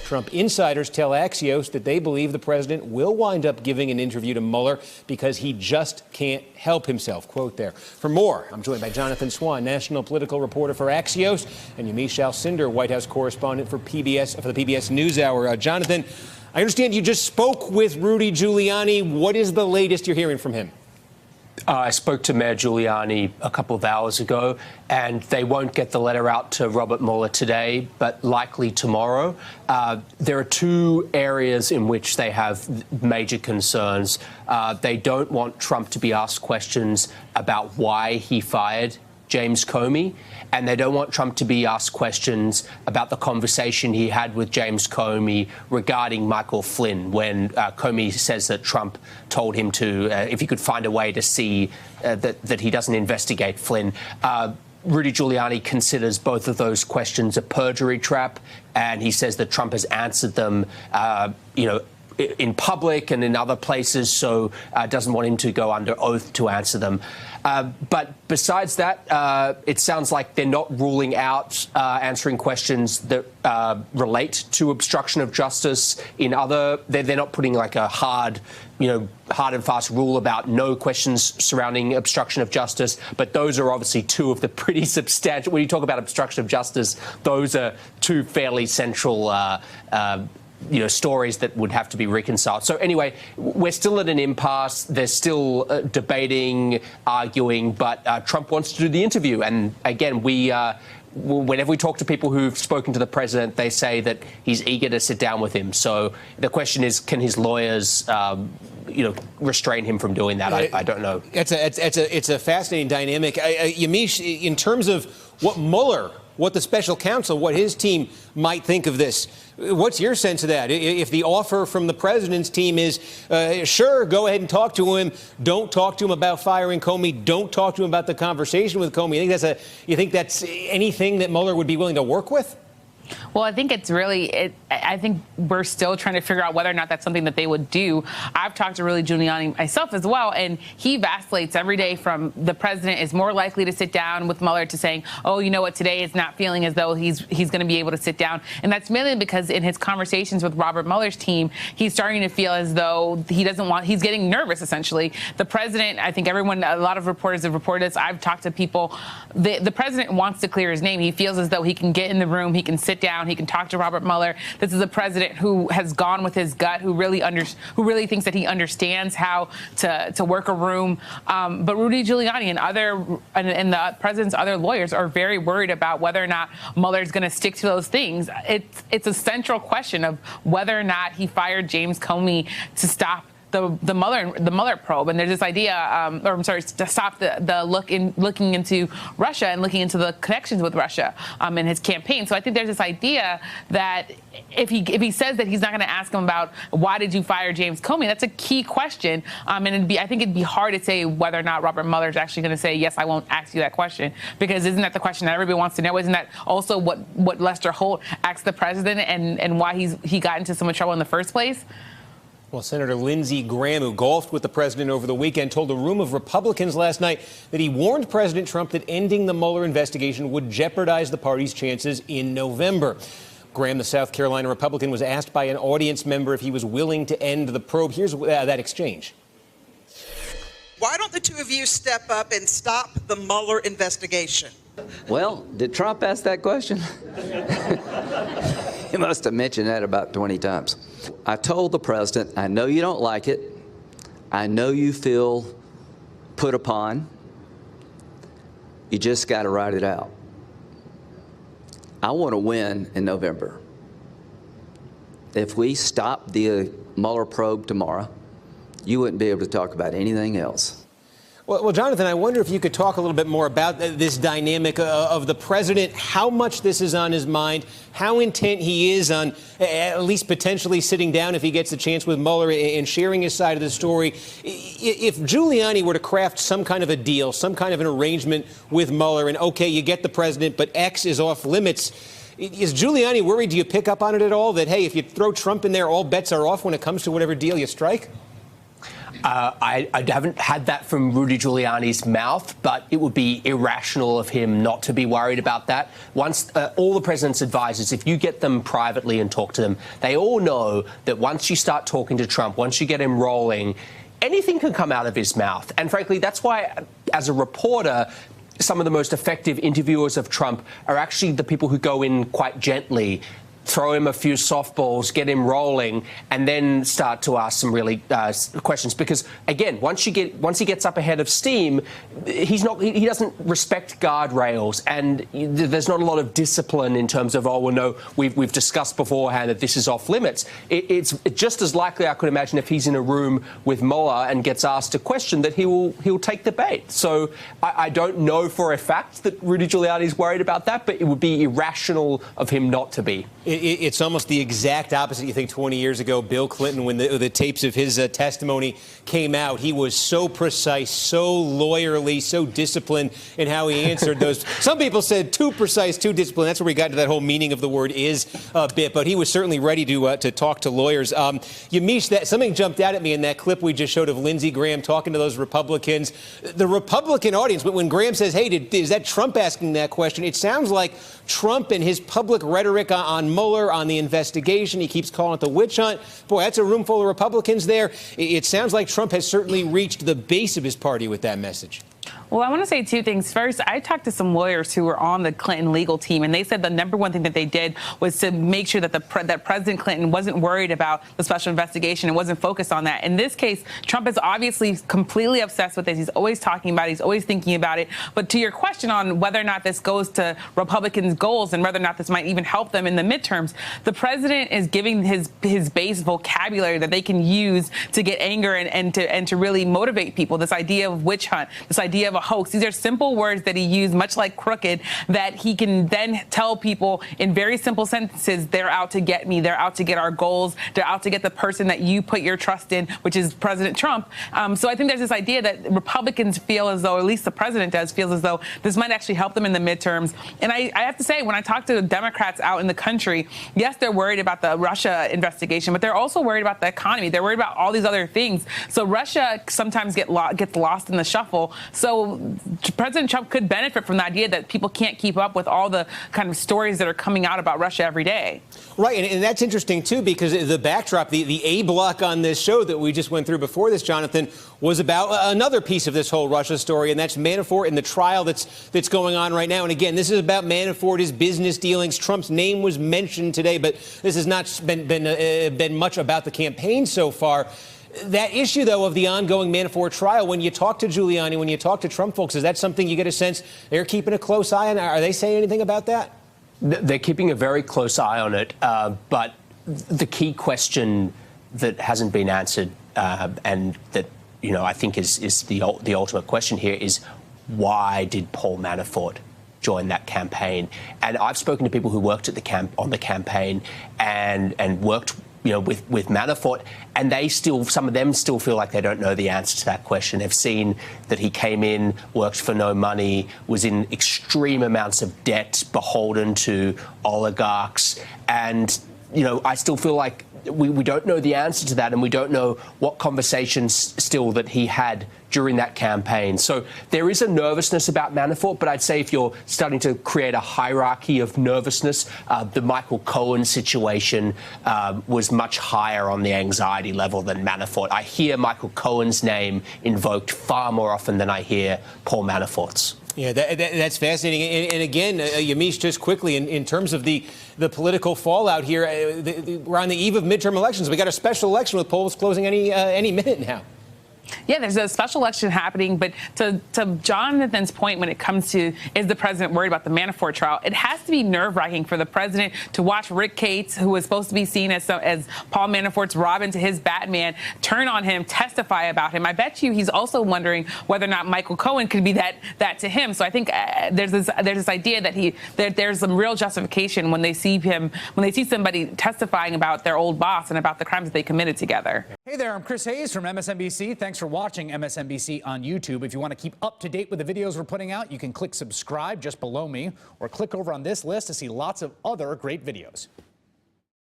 Trump insiders tell Axios that they believe the president will wind up giving an interview to Mueller because he just can't help himself. Quote there. For more, I'm joined by Jonathan Swan, national political reporter for Axios, and Yamiche Alcindor, White House correspondent for the PBS NewsHour. Jonathan, I understand you just spoke with Rudy Giuliani. What is the latest you're hearing from him? I spoke to Mayor Giuliani a couple of hours ago, and they won't get the letter out to Robert Mueller today, but likely tomorrow. There are two areas in which they have major concerns. They don't want Trump to be asked questions about why he fired James Comey, and they don't want Trump to be asked questions about the conversation he had with James Comey regarding Michael Flynn, when Comey says that Trump told him to, if he could find a way to see that he doesn't investigate Flynn. Rudy Giuliani considers both of those questions a perjury trap, and he says that Trump has answered them, in public and in other places, so doesn't want him to go under oath to answer them. But besides that, it sounds like they're not ruling out answering questions that relate to obstruction of justice in other. They're not putting like a hard and fast rule about no questions surrounding obstruction of justice. But those are obviously two of the pretty substantial. When you talk about obstruction of justice, those are two fairly central stories that would have to be reconciled. So anyway, we're still at an impasse. They're still debating, arguing, but Trump wants to do the interview. And again, whenever we talk to people who've spoken to the president, they say that he's eager to sit down with him. So the question is, can his lawyers, restrain him from doing that? I don't know. It's a fascinating dynamic. Yamiche, in terms of what the special counsel, what his team might think of this, what's your sense of that? If the offer from the president's team is, sure, go ahead and talk to him, don't talk to him about firing Comey, don't talk to him about the conversation with Comey, you think that's anything that Mueller would be willing to work with? Well, I think I think we're still trying to figure out whether or not that's something that they would do. I've talked to Rudy Giuliani myself as well, and he vacillates every day from the president is more likely to sit down with Mueller to saying, oh, you know what, today is not feeling as though he's going to be able to sit down. And that's mainly because in his conversations with Robert Mueller's team, he's starting to feel as though he's getting nervous, essentially. The president, I think a lot of reporters have reported this. I've talked to people. The president wants to clear his name. He feels as though he can get in the room, he can sit down, he can talk to Robert Mueller. This is a president who has gone with his gut, who really thinks that he understands how to work a room. But Rudy Giuliani and the president's other lawyers are very worried about whether or not Mueller is going to stick to those things. It's a central question of whether or not he fired James Comey to stop the Mueller probe, and there's this idea, to stop looking into Russia and looking into the connections with Russia in his campaign. So I think there's this idea that if he says that he's not going to ask him about why did you fire James Comey, that's a key question, and I think it'd be hard to say whether or not Robert Mueller is actually going to say yes, I won't ask you that question, because isn't that the question that everybody wants to know? Isn't that also what Lester Holt asked the president and why he got into so much trouble in the first place? Well, Senator Lindsey Graham, who golfed with the president over the weekend, told a room of Republicans last night that he warned President Trump that ending the Mueller investigation would jeopardize the party's chances in November. Graham, the South Carolina Republican, was asked by an audience member if he was willing to end the probe. Here's that exchange. Why don't the two of you step up and stop the Mueller investigation? Well, did Trump ask that question? He must have mentioned that about 20 times. I told the president, I know you don't like it. I know you feel put upon. You just got to ride it out. I want to win in November. If we stop the Mueller probe tomorrow, you wouldn't be able to talk about anything else. Well, Jonathan, I wonder if you could talk a little bit more about this dynamic of the president, how much this is on his mind, how intent he is on at least potentially sitting down if he gets a chance with Mueller and sharing his side of the story. If Giuliani were to craft some kind of a deal, some kind of an arrangement with Mueller, and okay, you get the president, but X is off limits, is Giuliani worried? Do you pick up on it at all that, hey, if you throw Trump in there, all bets are off when it comes to whatever deal you strike? I haven't had that from Rudy Giuliani's mouth, but it would be irrational of him not to be worried about that. Once all the president's advisors, if you get them privately and talk to them, they all know that once you start talking to Trump, once you get him rolling, anything can come out of his mouth. And frankly, that's why, as a reporter, some of the most effective interviewers of Trump are actually the people who go in quite gently, throw him a few softballs, get him rolling, and then start to ask some really questions. Because again, once he gets up ahead of steam, he doesn't respect guardrails, and there's not a lot of discipline in terms of, oh well, no, we've discussed beforehand that this is off limits. It's just as likely, I could imagine, if he's in a room with Mueller and gets asked a question, that he'll take the bait. So I don't know for a fact that Rudy Giuliani is worried about that, but it would be irrational of him not to be. It's almost the exact opposite. You think 20 years ago, Bill Clinton, when the tapes of his testimony came out, he was so precise, so lawyerly, so disciplined in how he answered those. Some people said too precise, too disciplined. That's where we got into that whole meaning of the word is bit. But he was certainly ready to talk to lawyers. Yamiche, something jumped out at me in that clip we just showed of Lindsey Graham talking to those Republicans. The Republican audience, when Graham says, hey, is that Trump asking that question? It sounds like Trump and his public rhetoric on Mueller, on the investigation. He keeps calling it the witch hunt. Boy, that's a room full of Republicans there. It sounds like Trump has certainly reached the base of his party with that message. Well, I want to say two things. First, I talked to some lawyers who were on the Clinton legal team, and they said the number one thing that they did was to make sure that that President Clinton wasn't worried about the special investigation and wasn't focused on that. In this case, Trump is obviously completely obsessed with this. He's always talking about it. He's always thinking about it. But to your question on whether or not this goes to Republicans' goals and whether or not this might even help them in the midterms, the president is giving his base vocabulary that they can use to get anger and to really motivate people. This idea of witch hunt, this idea of a hoax. These are simple words that he used, much like crooked, that he can then tell people in very simple sentences, they're out to get me, they're out to get our goals, they're out to get the person that you put your trust in, which is President Trump. So I think there's this idea that Republicans feel as though, at least the president does, feels as though this might actually help them in the midterms. And I have to say, when I talk to Democrats out in the country, yes, they're worried about the Russia investigation, but they're also worried about the economy. They're worried about all these other things. So Russia sometimes gets lost in the shuffle. So President Trump could benefit from the idea that people can't keep up with all the kind of stories that are coming out about Russia every day. Right, and that's interesting, too, because the backdrop, the A block on this show that we just went through before this, Jonathan, was about another piece of this whole Russia story, and that's Manafort and the trial that's going on right now. And again, this is about Manafort, his business dealings. Trump's name was mentioned today, but this has not been much about the campaign so far. That issue, though, of the ongoing Manafort trial, when you talk to Giuliani, when you talk to Trump folks, is that something you get a sense they're keeping a close eye on? Are they saying anything about that? They're keeping a very close eye on it. But the key question that hasn't been answered and that, I think is the ultimate question here is, why did Paul Manafort join that campaign? And I've spoken to people who worked at on the campaign and worked with Manafort, and some of them still feel like they don't know the answer to that question. They've seen that he came in, worked for no money, was in extreme amounts of debt, beholden to oligarchs, and I still feel like we don't know the answer to that, and we don't know what conversations still that he had during that campaign. So there is a nervousness about Manafort, but I'd say if you're starting to create a hierarchy of nervousness, the Michael Cohen situation was much higher on the anxiety level than Manafort. I hear Michael Cohen's name invoked far more often than I hear Paul Manafort's. Yeah, that's fascinating. And again, Yamiche, just quickly, in terms of the political fallout here, we're on the eve of midterm elections. We got a special election with polls closing any minute now. Yeah, there's a special election happening, but to Jonathan's point, when it comes to is the president worried about the Manafort trial, it has to be nerve-wracking for the president to watch Rick Gates, who was supposed to be seen as Paul Manafort's Robin to his Batman, turn on him, testify about him. I bet you he's also wondering whether or not Michael Cohen could be that to him. So I think there's this idea that there's some real justification when they see somebody testifying about their old boss and about the crimes that they committed together. Hey there, I'm Chris Hayes from MSNBC. Thanks for watching MSNBC on YouTube. If you want to keep up to date with the videos we're putting out, you can click subscribe just below me or click over on this list to see lots of other great videos.